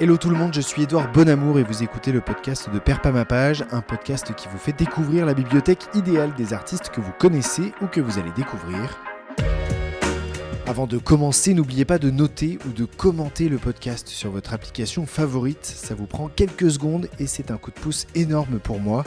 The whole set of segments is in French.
Hello tout le monde, je suis Edouard Bonamour et vous écoutez le podcast de Perds pas ma page, un podcast qui vous fait découvrir la bibliothèque idéale des artistes que vous connaissez ou que vous allez découvrir. Avant de commencer, n'oubliez pas de noter ou de commenter le podcast sur votre application favorite, ça vous prend quelques secondes et c'est un coup de pouce énorme pour moi.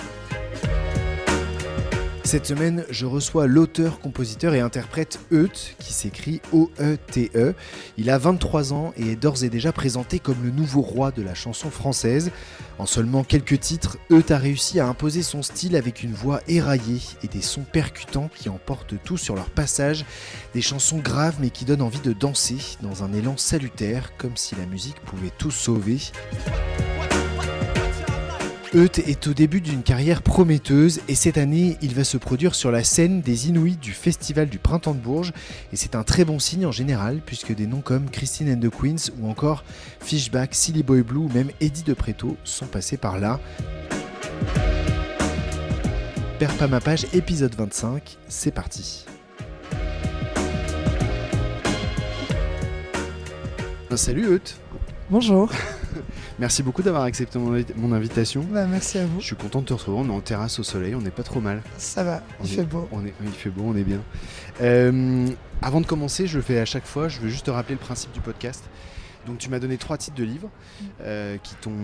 Cette semaine, je reçois l'auteur, compositeur et interprète Eut, qui s'écrit O-E-T-E. Il a 23 ans et est d'ores et déjà présenté comme le nouveau roi de la chanson française. En seulement quelques titres, Eut a réussi à imposer son style avec une voix éraillée et des sons percutants qui emportent tout sur leur passage. Des chansons graves mais qui donnent envie de danser dans un élan salutaire, comme si la musique pouvait tout sauver. Eut est au début d'une carrière prometteuse et cette année, il va se produire sur la scène des Inouïs du Festival du Printemps de Bourges et c'est un très bon signe en général puisque des noms comme Christine and the Queens ou encore Fishback, Silly Boy Blue ou même Eddie de Pretto sont passés par là. Perds pas ma page, épisode 25, c'est parti. Salut Eut. Bonjour. Merci beaucoup d'avoir accepté mon invitation. Merci à vous. Je suis content de te retrouver, on est en terrasse au soleil, on n'est pas trop mal. Ça va, il fait beau. Il fait beau, on est bien. Avant de commencer, je le fais à chaque fois, je veux juste te rappeler le principe du podcast. Donc tu m'as donné 3 titres de livres qui t'ont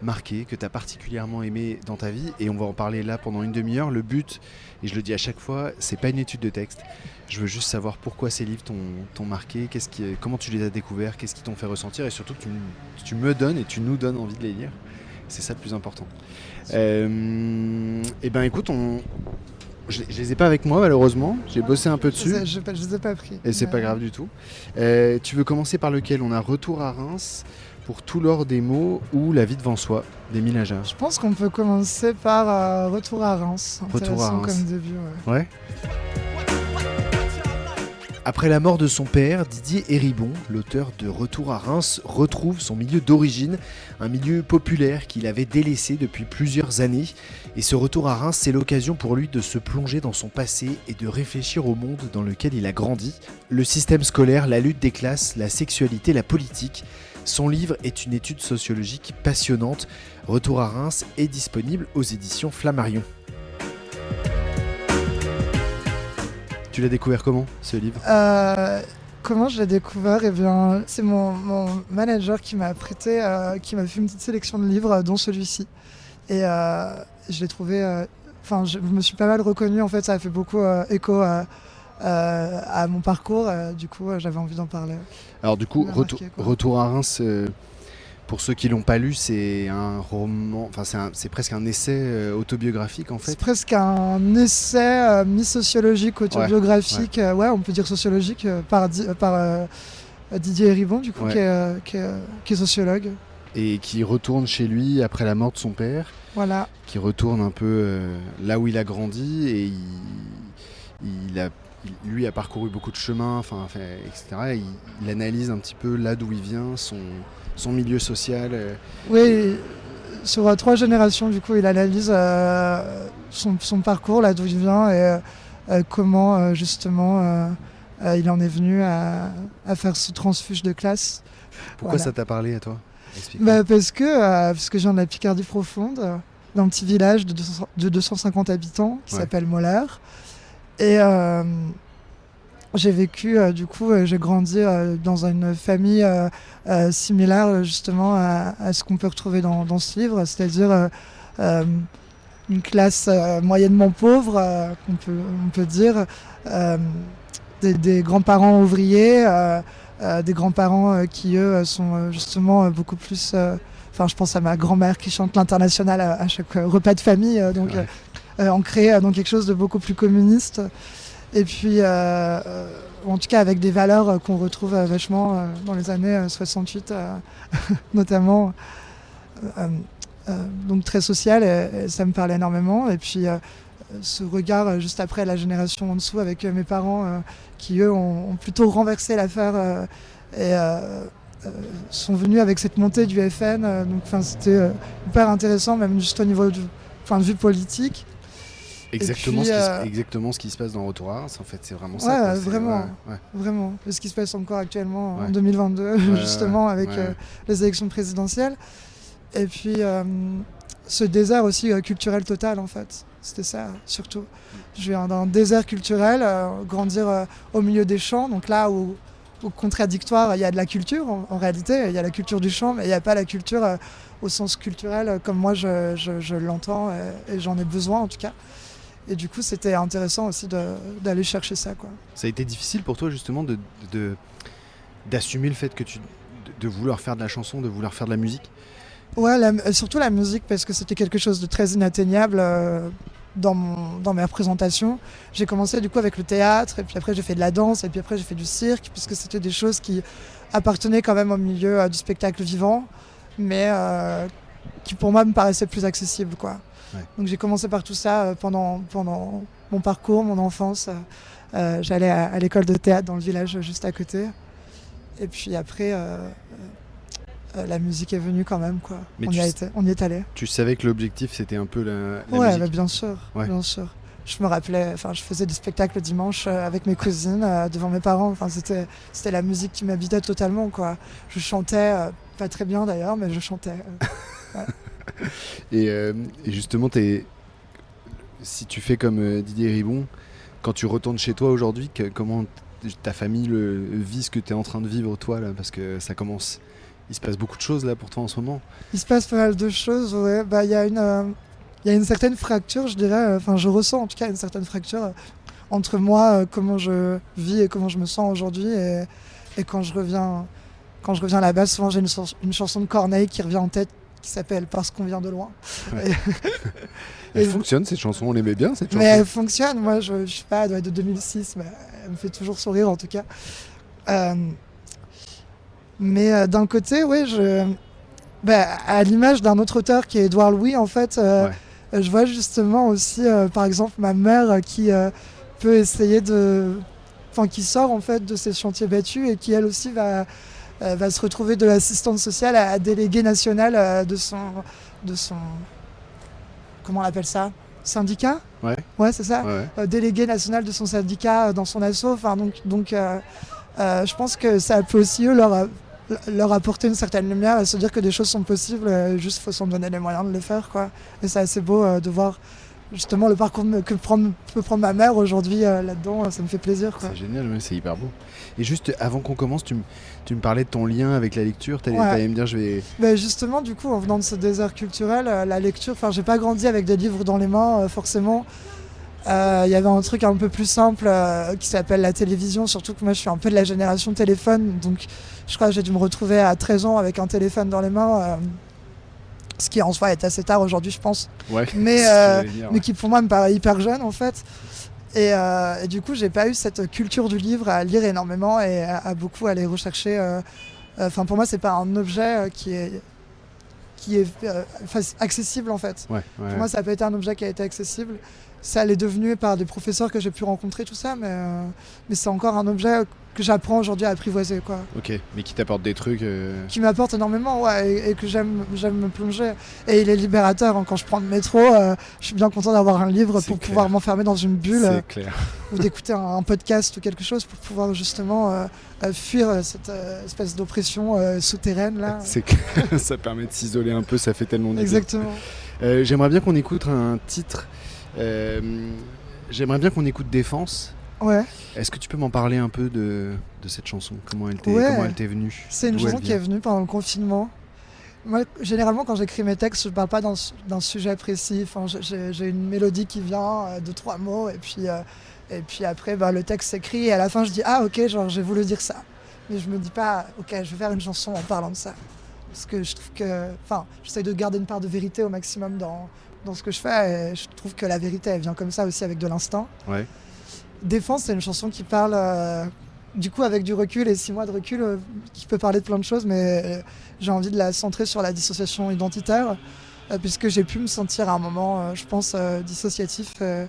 marqué, que tu as particulièrement aimé dans ta vie et on va en parler là pendant une demi-heure. Le but, et je le dis à chaque fois, c'est pas une étude de texte. Je veux juste savoir pourquoi ces livres t'ont marqué, comment tu les as découverts, qu'est-ce qui t'ont fait ressentir et surtout que tu me donnes et tu nous donnes envie de les lire. C'est ça le plus important. Et ben écoute, je les ai pas avec moi malheureusement, j'ai bossé un peu dessus. Je les ai pas pris. Et c'est pas grave du tout. Tu veux commencer par lequel ? On a Retour à Reims, Pour tout l'or des mots ou La vie devant soi d'Émile Ajar. Je pense qu'on peut commencer par Retour à Reims. Retour à Reims. Comme début, ouais. Après la mort de son père, Didier Héribon, l'auteur de Retour à Reims, retrouve son milieu d'origine, un milieu populaire qu'il avait délaissé depuis plusieurs années. Et ce retour à Reims, c'est l'occasion pour lui de se plonger dans son passé et de réfléchir au monde dans lequel il a grandi. Le système scolaire, la lutte des classes, la sexualité, la politique. Son livre est une étude sociologique passionnante. Retour à Reims est disponible aux éditions Flammarion. Tu l'as découvert comment, ce livre ? Comment je l'ai découvert ? Eh bien, c'est mon manager qui m'a prêté, qui m'a fait une petite sélection de livres, dont celui-ci. Et je l'ai trouvé... je me suis pas mal reconnue, en fait, ça a fait beaucoup écho à mon parcours. Du coup, j'avais envie d'en parler. Alors du coup, Retour à Reims... Pour ceux qui l'ont pas lu, c'est un roman, c'est presque un essai autobiographique en fait. C'est presque un essai mi-sociologique, autobiographique, ouais, on peut dire sociologique, par Didier Héribon du coup, qui est sociologue. Et qui retourne chez lui après la mort de son père. Voilà. Qui retourne un peu là où il a grandi et lui a parcouru beaucoup de chemins, etc. Et il analyse un petit peu là d'où il vient, son milieu social. Oui, sur 3 générations, du coup, il analyse son parcours, là d'où il vient et comment, justement, il en est venu à faire ce transfuge de classe. Pourquoi ça t'a parlé à toi ? Parce que je viens de la Picardie profonde, d'un petit village de 250 habitants qui s'appelle Mollard. Et j'ai vécu, j'ai grandi dans une famille similaire justement à ce qu'on peut retrouver dans ce livre, c'est-à-dire une classe moyennement pauvre, on peut dire, des grands-parents ouvriers, des grands-parents qui eux sont justement beaucoup plus... je pense à ma grand-mère qui chante l'Internationale à chaque repas de famille, ancré dans quelque chose de beaucoup plus communiste. Et puis, en tout cas, avec des valeurs qu'on retrouve vachement dans les années 68, notamment, donc très sociales, et ça me parlait énormément. Et puis, ce regard juste après la génération en dessous avec mes parents qui, eux, ont plutôt renversé l'affaire et sont venus avec cette montée du FN. C'était hyper intéressant, même juste au niveau du point de vue politique. Exactement, puis, exactement ce qui se passe dans Retour à Reims, en fait, c'est vraiment ça. Quoi. Vraiment, ouais. vraiment. Et ce qui se passe encore actuellement en 2022, justement, avec les élections présidentielles. Et puis, ce désert aussi culturel total, en fait. C'était ça, surtout. Je viens d'un désert culturel, grandir au milieu des champs, donc là où contradictoire, il y a de la culture, en réalité, il y a la culture du chant, mais il n'y a pas la culture au sens culturel comme moi je l'entends et j'en ai besoin en tout cas. Et du coup, c'était intéressant aussi d'aller chercher ça, quoi. Ça a été difficile pour toi justement d'assumer le fait que de vouloir faire de la chanson, de vouloir faire de la musique? Ouais, surtout la musique, parce que c'était quelque chose de très inatteignable dans mes représentations. J'ai commencé du coup avec le théâtre, et puis après j'ai fait de la danse, et puis après j'ai fait du cirque, puisque c'était des choses qui appartenaient quand même au milieu du spectacle vivant, mais qui pour moi me paraissaient plus accessibles, quoi. Ouais. Donc j'ai commencé par tout ça pendant mon parcours, mon enfance. J'allais à l'école de théâtre dans le village juste à côté. Et puis après, la musique est venue quand même, quoi. On y est allé. Tu savais que l'objectif c'était un peu la ouais, musique? Bien sûr, bien sûr. Je me rappelais, je faisais des spectacles le dimanche avec mes cousines devant mes parents. C'était la musique qui m'habitait totalement, quoi. Je chantais, pas très bien d'ailleurs, mais je chantais. Ouais. Et justement, si tu fais comme Didier Ribon, quand tu retournes chez toi aujourd'hui, comment ta famille vit ce que tu es en train de vivre toi là, parce que ça commence. Il se passe beaucoup de choses là pour toi en ce moment. Il se passe pas mal de choses, ouais. Il y a une certaine fracture, je dirais. Je ressens en tout cas une certaine fracture entre moi, comment je vis et comment je me sens aujourd'hui, et quand je reviens à la base, souvent j'ai une chanson de Corneille qui revient en tête, qui s'appelle Parce qu'on vient de loin. Ouais. Elle fonctionne cette chanson, on l'aimait bien cette chanson. Mais elle fonctionne, moi je sais pas, elle doit être de 2006, mais elle me fait toujours sourire en tout cas. Mais d'un côté, oui, à l'image d'un autre auteur qui est Édouard Louis, en fait, je vois justement aussi, par exemple, ma mère qui peut essayer qui sort en fait de ces chantiers battus et qui elle aussi va se retrouver de l'assistante sociale à déléguée nationale de son, comment on appelle ça, syndicat. Ouais, c'est ça. Ouais. Déléguée nationale de son syndicat dans son asso. Donc, je pense que ça peut aussi leur apporter une certaine lumière et se dire que des choses sont possibles, juste faut s'en donner les moyens de le faire, quoi. Et c'est assez beau de voir justement le parcours que peut prendre ma mère aujourd'hui là-dedans, ça me fait plaisir, quoi. C'est génial, mais c'est hyper beau. Et juste avant qu'on commence, tu me parlais de ton lien avec la lecture, t'allais me dire je vais... justement, du coup, en venant de ce désert culturel, la lecture, j'ai pas grandi avec des livres dans les mains, forcément. Il y avait un truc un peu plus simple qui s'appelle la télévision, surtout que moi je suis un peu de la génération téléphone, donc je crois que j'ai dû me retrouver à 13 ans avec un téléphone dans les mains, ce qui en soi est assez tard aujourd'hui, je pense, mais qui pour moi me paraît hyper jeune en fait. Et du coup j'ai pas eu cette culture du livre à lire énormément et à beaucoup aller rechercher. Pour moi c'est pas un objet qui est accessible en fait. Pour moi ça peut être un objet qui a été accessible. Ça l'est devenu par des professeurs que j'ai pu rencontrer, tout ça, mais c'est encore un objet que j'apprends aujourd'hui à apprivoiser, quoi. Ok, mais qui t'apporte des trucs... Qui m'apporte énormément, ouais, et que j'aime me plonger. Et il est libérateur, hein. Quand je prends le métro, je suis bien content d'avoir un livre pour pouvoir m'enfermer dans une bulle. Ou d'écouter un podcast ou quelque chose pour pouvoir justement fuir cette espèce d'oppression souterraine, là. C'est clair, ça permet de s'isoler un peu, ça fait tellement du bien. Exactement. J'aimerais bien qu'on écoute un titre... j'aimerais bien qu'on écoute Défense. Ouais. Est-ce que tu peux m'en parler un peu de cette chanson? Comment elle t'est venue? C'est une chanson qui est venue pendant le confinement. Moi, généralement, quand j'écris mes textes, je ne parle pas d'un sujet précis. J'ai une mélodie qui vient de 3 mots et puis après, le texte s'écrit et à la fin, je dis « Ah, ok, j'ai voulu dire ça ». Mais je me dis pas « Ok, je vais faire une chanson en parlant de ça ». Parce que je trouve que... j'essaie de garder une part de vérité au maximum dans ce que je fais, et je trouve que la vérité elle vient comme ça aussi avec de l'instinct. Ouais. Défense, c'est une chanson qui parle du coup avec du recul et 6 mois de recul qui peut parler de plein de choses, mais j'ai envie de la centrer sur la dissociation identitaire puisque j'ai pu me sentir à un moment je pense dissociatif et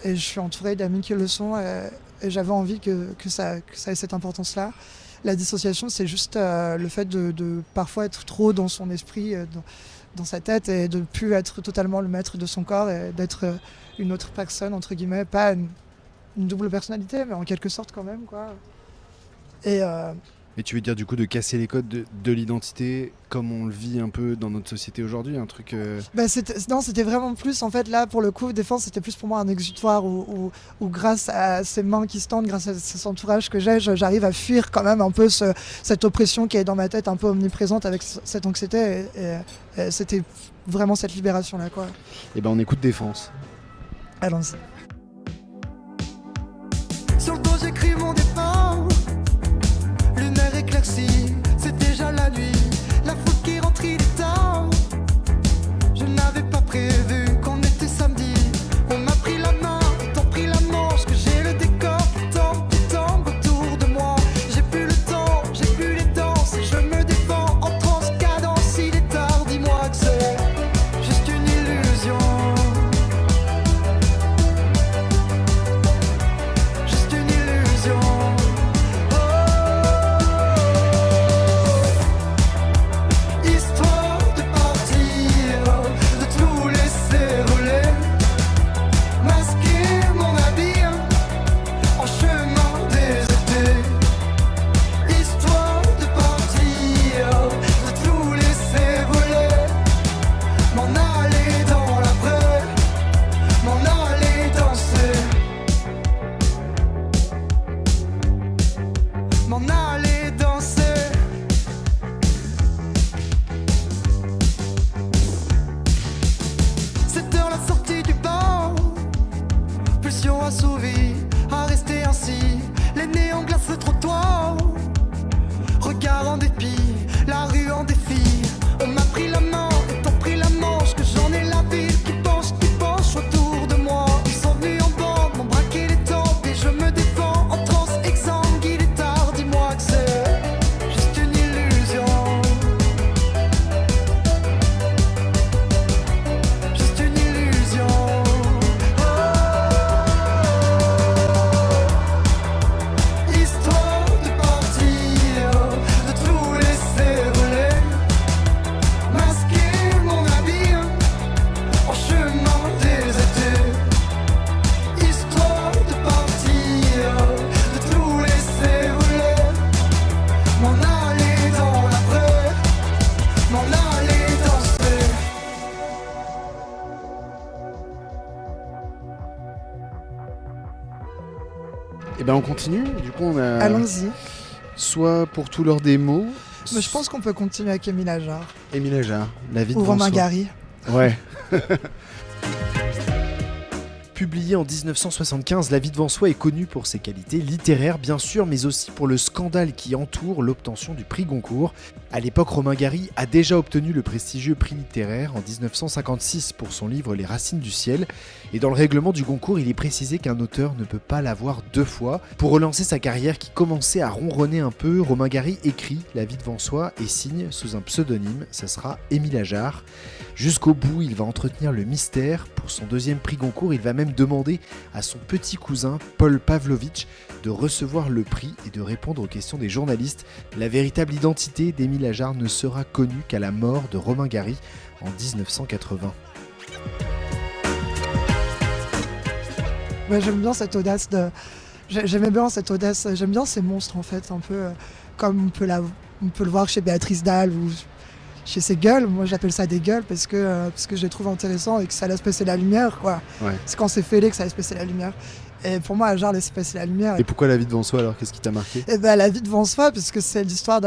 je suis entouré d'amis qui le sont et j'avais envie que ça ait cette importance là. La dissociation, c'est juste le fait de parfois être trop dans son esprit, dans sa tête et de plus être totalement le maître de son corps et d'être une autre personne, entre guillemets, pas une double personnalité, mais en quelque sorte quand même, quoi. Et tu veux dire du coup de casser les codes de l'identité comme on le vit un peu dans notre société aujourd'hui, un truc... C'était vraiment plus, en fait, là, pour le coup, Défense, c'était plus pour moi un exutoire où grâce à ces mains qui se tendent, grâce à cet entourage que j'arrive à fuir quand même un peu cette oppression qui est dans ma tête un peu omniprésente avec cette anxiété. Et c'était vraiment cette libération-là, quoi. Et ben on écoute Défense. Allons-y. Sur le dos j'écris mon départ. Lumière éclaircie, c'est déjà la nuit. La foule qui rentre il est tard. Je n'avais pas prévu qu'on était samedi. On m'a pris la main, t'en pris la manche. Que j'ai le décor qui tombe autour de moi. J'ai plus le temps, j'ai plus les danses. Je me défends en transe, cadence. Il est tard, dis-moi que c'est juste une illusion. Juste une illusion. Histoire de partir, de tout laisser voler. Masquer mon habit en chemin déserté. Histoire de partir, de tout laisser voler. M'en aller dans la vraie, m'en aller danser. M'en aller danser. Cette heure la sortie du bar. Pulsion assouvie, à rester ainsi. Les néons glacent le trottoir. Regard en dépit, la rue en défi. On m'a pris la main, et t'en pris la manche. Que j'en ai la ville qui penche autour de moi. Ils sont venus en bande, m'ont braqué les tempes. Et je me défends en transe exsangue. Il est tard, dis-moi que c'est juste une illusion. Juste une illusion. Histoire de partir, de tout laisser voler. Masquer mon habit en chemin déserté. Histoire de partir, de tout laisser voler. M'en aller dans la vraie, m'en aller danser. Et ben on continue, du coup on a Allons-y. soit pour tout l'heure des mots... Mais je pense qu'on peut continuer avec Émile Ajar Émile Ajar, La vie ou devant Romain soi. Gary. Ouais. Publié en 1975, La vie devant soi est connue pour ses qualités littéraires bien sûr, mais aussi pour le scandale qui entoure l'obtention du prix Goncourt. À l'époque, Romain Gary a déjà obtenu le prestigieux prix littéraire en 1956 pour son livre Les Racines du ciel. Et dans le règlement du Goncourt, il est précisé qu'un auteur ne peut pas l'avoir deux fois. Pour relancer sa carrière qui commençait à ronronner un peu, Romain Gary écrit La vie devant soi et signe sous un pseudonyme, ça sera Émile Ajar. Jusqu'au bout, il va entretenir le mystère. Pour son deuxième prix Goncourt, il va même demander à son petit cousin Paul Pavlovitch de recevoir le prix et de répondre aux questions des journalistes. La véritable identité d'Émile Ajar ne sera connue qu'à la mort de Romain Gary en 1980. Ouais, j'aime bien cette audace j'aimais bien cette audace, j'aime bien ces monstres en fait, un peu comme on peut le voir chez Béatrice Dalle ou chez ses gueules. Moi j'appelle ça des gueules parce que je les trouve intéressants et que ça laisse passer la lumière, quoi. Ouais. C'est quand c'est fêlé que ça laisse passer la lumière. Et pour moi, Ajar laisse passer la lumière. Et pourquoi La vie devant soi alors? Qu'est-ce qui t'a marqué? Et ben, La vie devant soi, parce que c'est l'histoire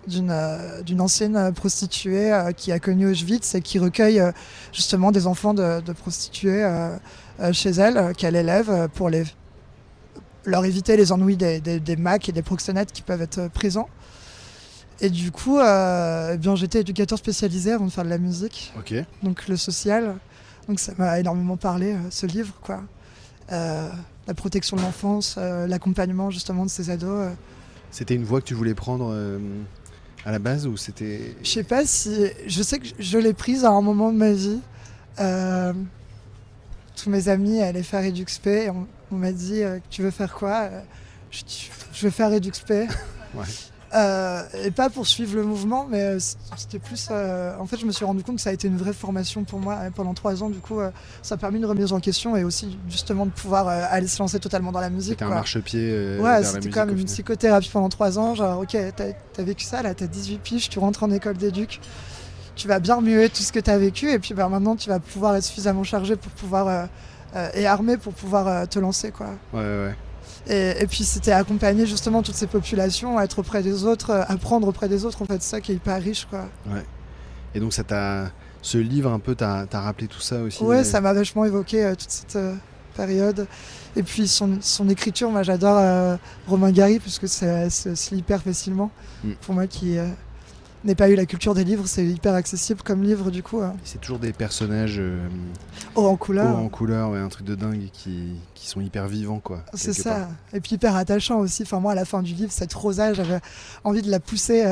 d'une ancienne prostituée qui a connu Auschwitz et qui recueille justement des enfants de prostituées chez elle, qu'elle élève pour leur éviter les ennuis des MAC et des proxénètes qui peuvent être présents. Et du coup, j'étais éducateur spécialisé avant de faire de la musique, donc le social. Donc ça m'a énormément parlé, ce livre, quoi. La protection de l'enfance, l'accompagnement justement de ces ados. C'était une voie que tu voulais prendre à la base ou c'était... Je sais pas si... Je sais que je l'ai prise à un moment de ma vie. Tous mes amis allaient faire EduxP et on m'a dit tu veux faire quoi? Je dis je veux faire EduxP. Ouais. Et pas pour suivre le mouvement, mais c'était plus... en fait, je me suis rendu compte que ça a été une vraie formation pour moi. Et pendant 3 ans, du coup, ça a permis une remise en question et aussi justement de pouvoir aller se lancer totalement dans la musique. C'était un marchepied ouais, vers la c'était musique. comme une psychothérapie pendant 3 ans. Genre, ok, t'as vécu ça, là, t'as 18 piges, tu rentres en école d'éduc, tu vas bien remuer tout ce que t'as vécu et puis maintenant, tu vas pouvoir être suffisamment chargé pour pouvoir... et armé pour pouvoir te lancer, quoi. Ouais. Et puis c'était accompagner justement toutes ces populations, être auprès des autres, apprendre auprès des autres, en fait, c'est ça qui est hyper riche, quoi. Ouais. Et donc ce livre un peu t'a rappelé tout ça aussi? Ouais, ça m'a vachement évoqué toute cette période. Et puis son écriture, moi j'adore Romain Gary, parce que ça se lit hyper facilement. Pour moi qui n'ai pas eu la culture des livres, c'est hyper accessible comme livre, du coup. C'est toujours des personnages haut en couleur. Haut en couleur, ouais, un truc de dingue qui sont hyper vivants, quoi. C'est ça. Et puis hyper attachant aussi. Enfin, moi, à la fin du livre, cette Rosa, j'avais envie de la pousser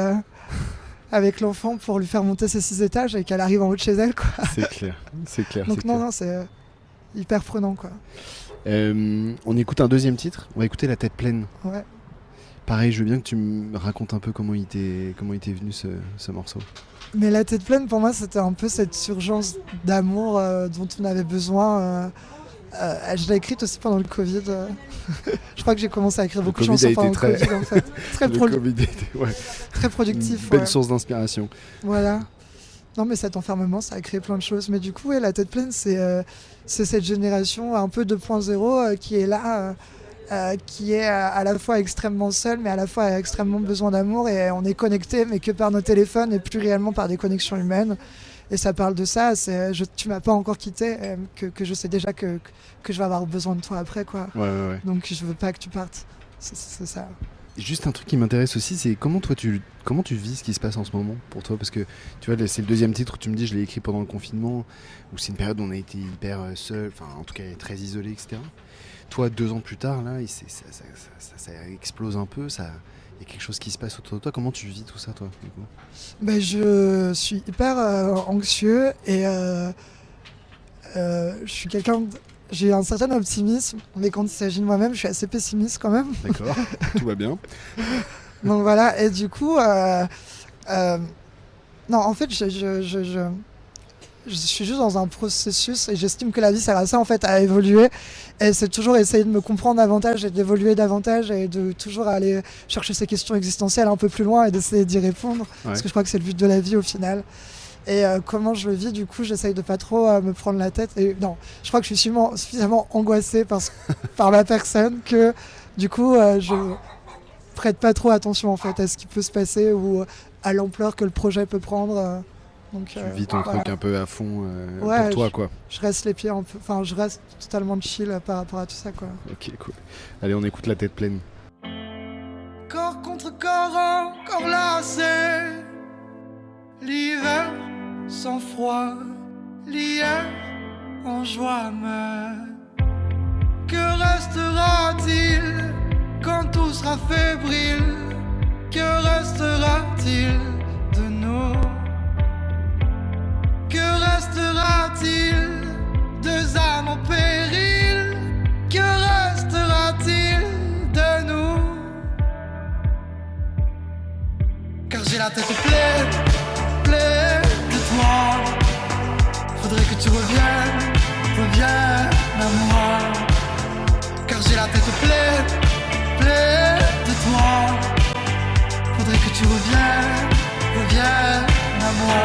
avec l'enfant pour lui faire monter ses 6 étages et qu'elle arrive en haut de chez elle, quoi. C'est clair. Donc non, c'est hyper prenant, quoi. On écoute un deuxième titre. On va écouter La tête pleine. Ouais. Pareil, je veux bien que tu me racontes un peu comment il t'est venu ce morceau. Mais La tête pleine, pour moi, c'était un peu cette urgence d'amour dont on avait besoin. Je l'ai écrite aussi pendant le Covid. Je crois que j'ai commencé à écrire beaucoup de chansons pendant le Covid, en fait. Très productif. Une belle source d'inspiration. Voilà. Non, mais cet enfermement, ça a créé plein de choses. Mais du coup, La tête pleine, c'est cette génération un peu 2.0 qui est là... qui est à la fois extrêmement seul, mais à la fois a extrêmement besoin d'amour, et on est connecté, mais que par nos téléphones et plus réellement par des connexions humaines. Et ça parle de ça, tu m'as pas encore quitté, que je sais déjà que je vais avoir besoin de toi après, quoi. Ouais. Donc je veux pas que tu partes. C'est ça. Juste un truc qui m'intéresse aussi, c'est comment tu vis ce qui se passe en ce moment pour toi, parce que tu vois, c'est le deuxième titre où tu me dis je l'ai écrit pendant le confinement, où c'est une période où on a été hyper seul, enfin en tout cas très isolé, etc. Toi, 2 ans plus tard, là, ça explose un peu, il y a quelque chose qui se passe autour de toi. Comment tu vis tout ça, toi, du coup ? Je suis hyper anxieux et je suis j'ai un certain optimisme, mais quand il s'agit de moi-même, je suis assez pessimiste quand même. D'accord, tout va bien. Donc voilà, et du coup, non, en fait, je suis juste dans un processus et j'estime que la vie sert à ça, en fait, à évoluer. Et c'est toujours essayer de me comprendre davantage et d'évoluer davantage et de toujours aller chercher ces questions existentielles un peu plus loin et d'essayer d'y répondre. Parce que je crois que c'est le but de la vie au final. Et comment je le vis, du coup, j'essaye de pas trop me prendre la tête. Et non, je crois que je suis suffisamment angoissée par ma personne que, du coup, je prête pas trop attention, en fait, à ce qui peut se passer ou à l'ampleur que le projet peut prendre. Donc, tu vis ton truc un peu à fond pour toi, quoi. Je reste les pieds un peu, enfin je reste totalement chill par rapport à tout ça, quoi. Ok, cool. Allez, on écoute La tête pleine. Corps contre corps, encore lassé. L'hiver sans froid, l'hier en joie, mais que restera-t-il quand tout sera fébrile? Que restera-t-il de nous? Que restera-t-il? 2 âmes en péril. Que restera-t-il de nous? Car j'ai la tête pleine de toi. Faudrait que tu reviennes à moi. Car j'ai la tête pleine de toi. Faudrait que tu reviennes à moi.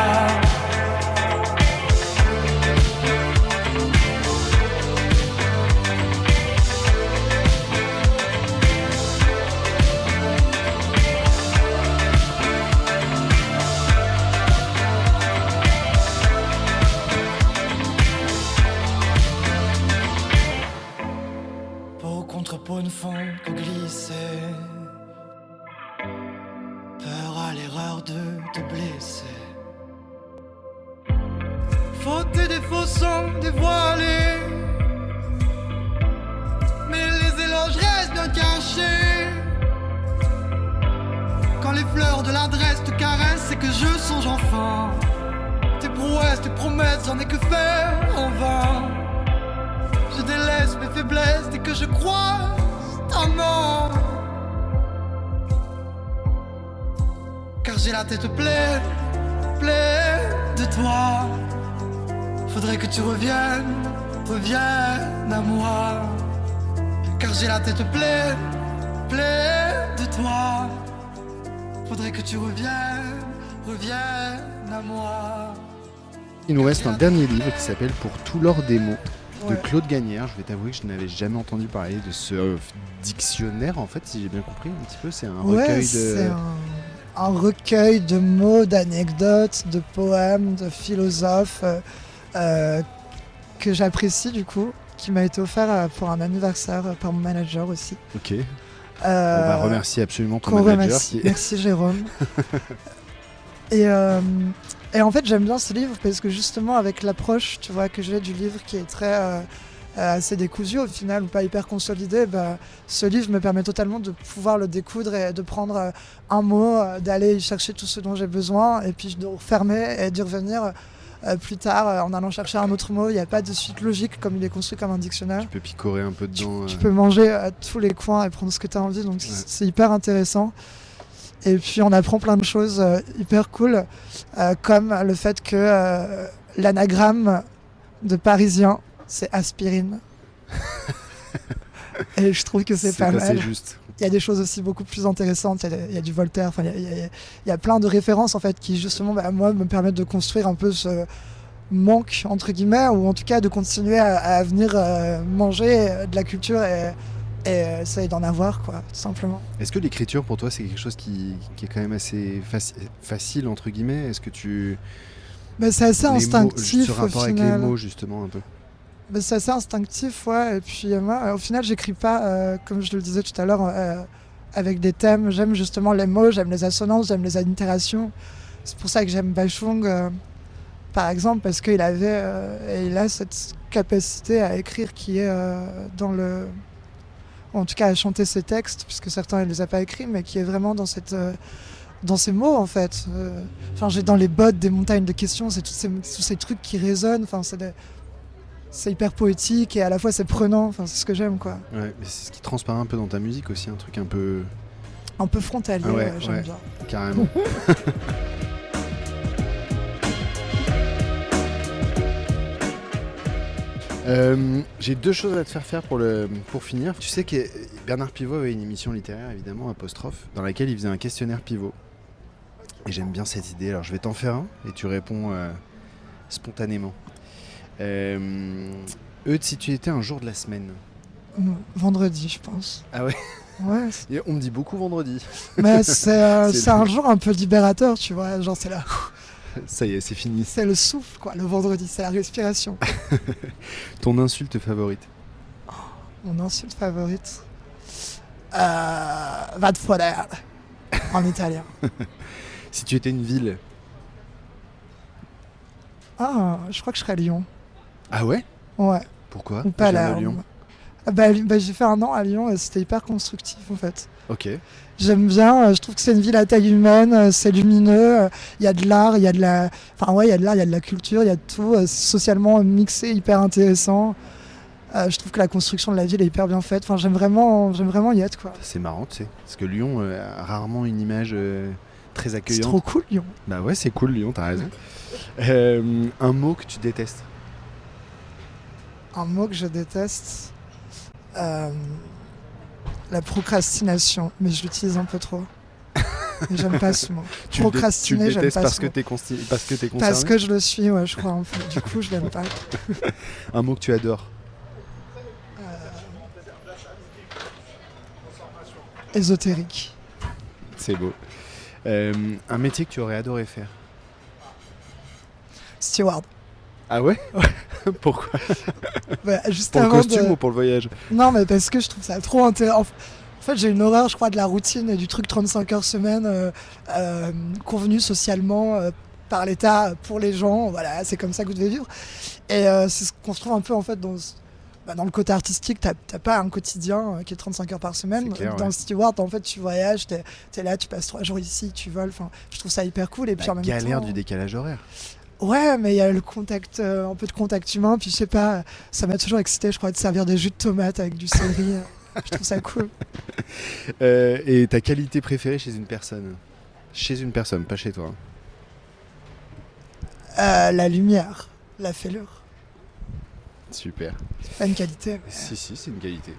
Pour une fond que glisser. Peur à l'erreur de te blesser. Faute et défauts sont dévoilés, mais les éloges restent bien cachés. Quand les fleurs de l'adresse te caressent, c'est que je songe enfin. Tes prouesses, tes promesses, j'en ai que faire en vain. Je délaisse mes faiblesses dès que je croise ta main. j'ai la tête pleine, pleine de toi. Faudrait que tu reviennes, reviennes à moi. Car j'ai la tête pleine, pleine de toi. Faudrait que tu reviennes, reviennes à moi. Il nous reste un dernier livre qui s'appelle Pour tout l'or des mots de Ouais. Claude Gagnère. Je vais t'avouer que je n'avais jamais entendu parler de ce dictionnaire, en fait, si j'ai bien compris un petit peu. C'est un Ouais, recueil c'est de... un recueil de mots, d'anecdotes, de poèmes, de philosophes que j'apprécie du coup, qui m'a été offert pour un anniversaire par mon manager aussi. Ok. On va remercier absolument ton manager. Qui est... Merci Jérôme. Et en fait j'aime bien ce livre parce que justement avec l'approche tu vois, que j'ai du livre qui est très assez décousu au final ou pas hyper consolidé, ce livre me permet totalement de pouvoir le découdre et de prendre un mot, d'aller y chercher tout ce dont j'ai besoin et puis de refermer et d'y revenir plus tard en allant chercher un autre mot. Il n'y a pas de suite logique comme il est construit comme un dictionnaire. Tu peux picorer un peu dedans. Tu peux manger à tous les coins et prendre ce que tu as envie, donc c'est hyper intéressant. Et puis on apprend plein de choses hyper cool, comme le fait que l'anagramme de parisien, c'est aspirine. Et je trouve que c'est pas mal. C'est juste. Il y a des choses aussi beaucoup plus intéressantes, il y a du Voltaire, il y a plein de références en fait, qui justement moi me permettent de construire un peu ce manque entre guillemets, ou en tout cas de continuer à venir manger de la culture et essayer d'en avoir quoi, tout simplement. Est-ce que l'écriture pour toi c'est quelque chose qui est quand même assez facile entre guillemets? Est-ce que tu... C'est assez instinctif ce rapport au avec final. les mots justement un peu. C'est assez instinctif, ouais. Et puis moi, au final, j'écris pas, comme je le disais tout à l'heure, avec des thèmes. J'aime justement les mots, j'aime les assonances, j'aime les allitérations. C'est pour ça que j'aime Bashung, par exemple, parce qu'il avait, et il a cette capacité à écrire qui est dans le... En tout cas, à chanter ses textes, puisque certains, il les a pas écrits, mais qui est vraiment dans cette... dans ces mots en fait. Enfin, j'ai dans les bottes des montagnes de questions, c'est tous ces trucs qui résonnent. Enfin, c'est hyper poétique et à la fois c'est prenant. Enfin, c'est ce que j'aime quoi. Ouais, mais c'est ce qui transparaît un peu dans ta musique aussi, un truc un peu... Un peu frontalier, Ah ouais, j'aime ouais. bien. Carrément. J'ai deux choses à te faire faire pour finir. Tu sais que Bernard Pivot avait une émission littéraire, évidemment, Apostrophe, dans laquelle il faisait un questionnaire pivot. Et j'aime bien cette idée. Alors je vais t'en faire un et tu réponds spontanément. Eudes, si tu étais un jour de la semaine. Vendredi, je pense. Ah ouais. Ouais. Et on me dit beaucoup vendredi. Mais c'est un jour un peu libérateur, tu vois. Genre c'est là. Ça y est, c'est fini. C'est le souffle, quoi. Le vendredi, c'est la respiration. Ton insulte favorite? Mon insulte favorite, va te foder, en italien. Si tu étais une ville. Ah, je crois que je serais Lyon. Ah ouais? Ouais. Pourquoi? Ou pas Je viens de là. Lyon. J'ai fait un an à Lyon et c'était hyper constructif en fait. Ok. J'aime bien, je trouve que c'est une ville à taille humaine, c'est lumineux, il y a de l'art, il y a de la... Enfin ouais, il y a de l'art, il y a de la culture, il y a de tout, socialement mixé, hyper intéressant. Je trouve que la construction de la ville est hyper bien faite, enfin j'aime vraiment y être quoi. C'est marrant, tu sais. Parce que Lyon a rarement une image très C'est accueillante. trop cool Lyon. Bah ouais, c'est cool Lyon, t'as raison. Un mot que tu détestes? Un mot que je déteste, la procrastination, mais je l'utilise un peu trop. Mais j'aime pas ce mot. Tu le Procrastiner, j'aime détestes pas parce ce que mot. t'es concerné? Parce que je le suis, ouais, je crois un peu. Du coup, je l'aime pas. Un mot que tu adores? Ésotérique. C'est beau. Un métier que tu aurais adoré faire? Steward. Ah ouais? Pourquoi? Juste Pour le avant costume ou pour le voyage? Non, mais parce que je trouve ça trop intéressant. En fait, j'ai une horreur, je crois, de la routine et du truc 35 heures semaine convenu socialement par l'État pour les gens. Voilà, c'est comme ça que vous devez vivre. Et c'est ce qu'on se trouve un peu en fait dans le côté artistique. T'as pas un quotidien qui est 35 heures par semaine. C'est clair, dans ouais. le steward, en fait, tu voyages, t'es là, tu passes 3 jours ici, tu voles. Enfin, je trouve ça hyper cool. Et puis en même Galère temps, du décalage horaire. ouais, mais il y a le contact, un peu de contact humain. Puis je sais pas, ça m'a toujours excité, je crois, de servir des jus de tomates avec du céleri. Je trouve ça cool. Et ta qualité préférée chez une personne? Chez une personne, pas chez toi. La lumière, la fêlure. Super. C'est pas une qualité. Mais... Si, c'est une qualité.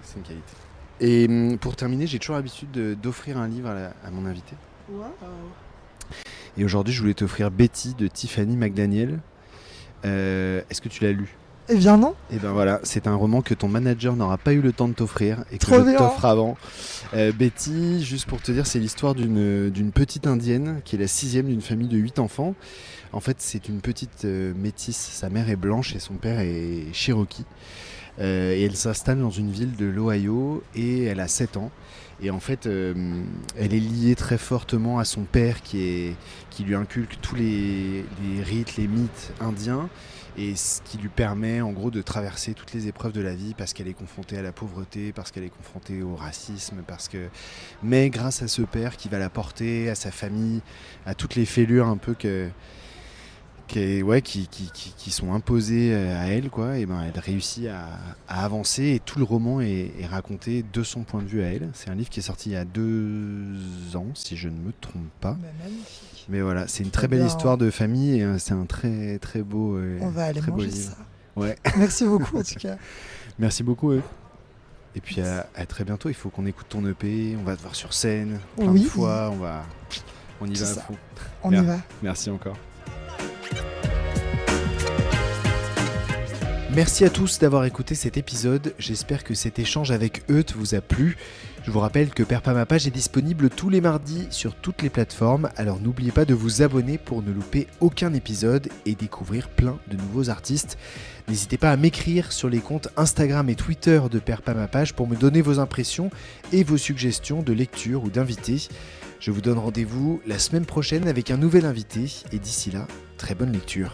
Et pour terminer, j'ai toujours l'habitude d'offrir un livre à mon invité. Wow. Et aujourd'hui, je voulais t'offrir Betty de Tiffany McDaniel. Est-ce que tu l'as lu ? Eh bien non. Et ben voilà, c'est un roman que ton manager n'aura pas eu le temps de t'offrir et que Trop je bien. t'offre avant. Betty, juste pour te dire, c'est l'histoire d'une petite indienne qui est la 6e d'une famille de 8 enfants. En fait, c'est une petite métisse. Sa mère est blanche et son père est cherokee. Et elle s'installe dans une ville de l'Ohio et elle a 7 ans. Et en fait, elle est liée très fortement à son père qui lui inculque tous les rites, les mythes indiens. Et ce qui lui permet en gros de traverser toutes les épreuves de la vie parce qu'elle est confrontée à la pauvreté, parce qu'elle est confrontée au racisme, mais grâce à ce père qui va la porter, à sa famille, à toutes les fêlures un peu qui sont imposées à elle, quoi, et ben elle réussit à avancer et tout le roman est raconté de son point de vue à elle. C'est un livre qui est sorti il y a 2 ans, si je ne me trompe pas. Magnifique. Mais voilà, c'est une très belle histoire de famille et c'est un très très beau On va aller très beau manger livre. ça. Ouais. Merci beaucoup en tout cas. Merci beaucoup. Et puis à très bientôt. Il faut qu'on écoute ton EP. On va te voir sur scène plein de fois. On y va à fond. On y va. Merci encore. Merci à tous d'avoir écouté cet épisode. J'espère que cet échange avec Euth vous a plu. Je vous rappelle que Perds pas ma page est disponible tous les mardis sur toutes les plateformes. Alors n'oubliez pas de vous abonner pour ne louper aucun épisode et découvrir plein de nouveaux artistes. N'hésitez pas à m'écrire sur les comptes Instagram et Twitter de Perds pas ma page pour me donner vos impressions et vos suggestions de lecture ou d'invités. Je vous donne rendez-vous la semaine prochaine avec un nouvel invité. Et d'ici là, très bonne lecture.